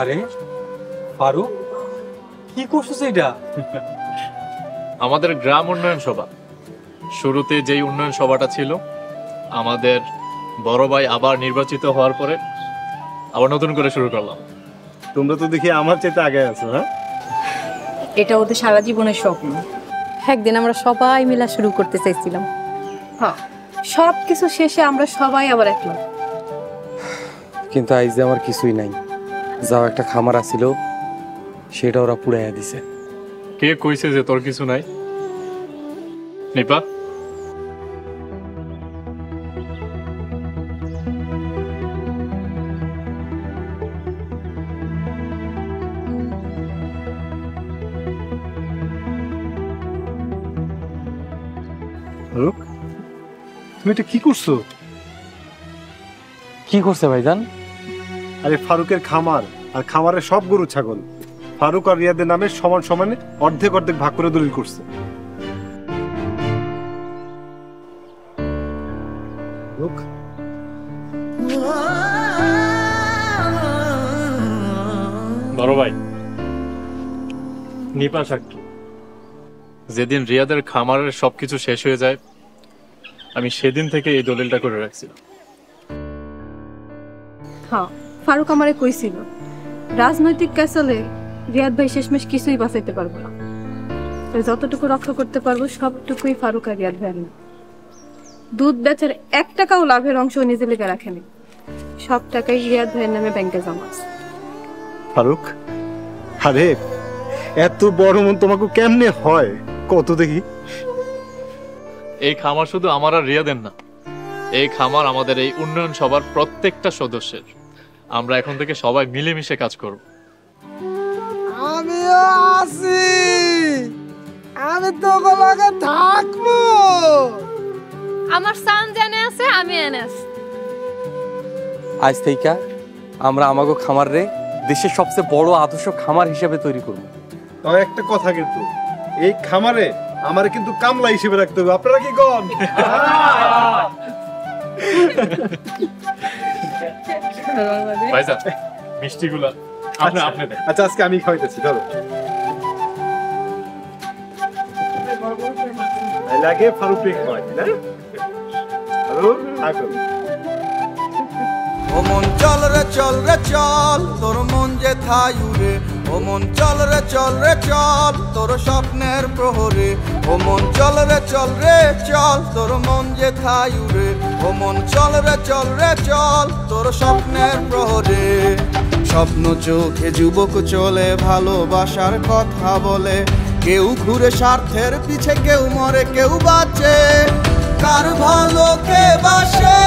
আরে ফারুক, কি করছিস এটা? আমাদের গ্রাম উন্নয়ন সভা, শুরুতে যেই উন্নয়ন সভাটা ছিল, আমাদের বড় ভাই আবার নির্বাচিত হওয়ার পরে আবার নতুন করে শুরু করলাম। তোমরা তো দেখি আমার চাইতে আগে আছো। হ্যাঁ, এটা ওদের সারা জীবনের স্বপ্ন। একদিন আমরা সবাই মিলে শুরু করতে চাইছিলাম। হ্যাঁ, সব কিছু শেষে আমরা সবাই আবার একলা। কিন্তু আজ যে আমার কিছুই নাই। যাও একটা খামার আছিল, সেটা ওরা পুড়াইয়া দিছে। কে কইছে যে তোর কিছু নাই? নিপা, ফারুক, তুমি এটা কি করছো? কি করছে ভাইজান? আরে ফারুকের খামার আর খামারের সব গরু ছাগল ফারুক আর রিয়াদের নামে সমান সমানে অর্ধেক অর্ধেক ভাগ করে দলিল করছে। ফারুক, বড় ভাই নিপা সাক্ষী। যেদিন রিয়াদের খামারের সবকিছু শেষ হয়ে যায়, আমি সেদিন থেকে এই দলিলটা করে রাখছিলাম। হ্যাঁ, ফারুক আমারে কইছিল রাজনৈতিক ক্যাসলে রিয়াদ ভাই শেষমেশ কিছুই বাঁচাইতে পারবো না। তো যতটুকু রক্ষা করতে পারবো সবটুকুই ফারুক আর রিয়াদ ভাইয়ের। দুধ বেচার 1 টাকাও লাভের অংশ নিজে লেগে রাখেনি, সব টাকাই রিয়াদ ভাইয়ের নামে ব্যাংকে জমা আছে। ফারুক, আরে এত বড় মন তোমাকে কেমনে হয় কত দেখি। এই খামার শুধু আমার আর রিয়াদের না, এই খামার আমাদের এই উন্নয়ন সভার প্রত্যেকটা সদস্যের। আমরা এখন থেকে সবাই মিলেমিশে কাজ করব। আমিও আছি, আমি তো লগে থাকবো। আমার সান জানে আছে, আমি এনে আছি। আজ থেকে আমরা আমাগো খামার রে দেশের সবচেয়ে বড় আদর্শ খামার হিসেবে তৈরি করব। তবে একটা কথা, কিন্তু এই খামারে আমারে কিন্তু কামলা হিসেবে রাখতে হবে। আপনারা কি কন? ভাইজান, মিষ্টিগুলা আপনি আপনি দেন। আচ্ছা, আজকে আমি খাওয়াইতেছি, ধরো। লাগে ফারুক খাওয়াই না, ফারুক থাকো। ও মন চল রে চল রে চল, তোর মন যে থাই উড়ে। ও মন চল রে চল রে চল, তোর স্বপ্নের প্রহরে। ও মন চল রে চল রে চল, তোর মন যে থাই উড়ে। ও মন চল রে চল রে চল, তোর স্বপ্নের প্রহরে। স্বপ্ন চোখে যুবক চলে, ভালোবাসার কথা বলে। কেউ ঘুরে স্বার্থের পিছে, কেউ মরে কেউ বাঁচে। কার ভালো কে বাসে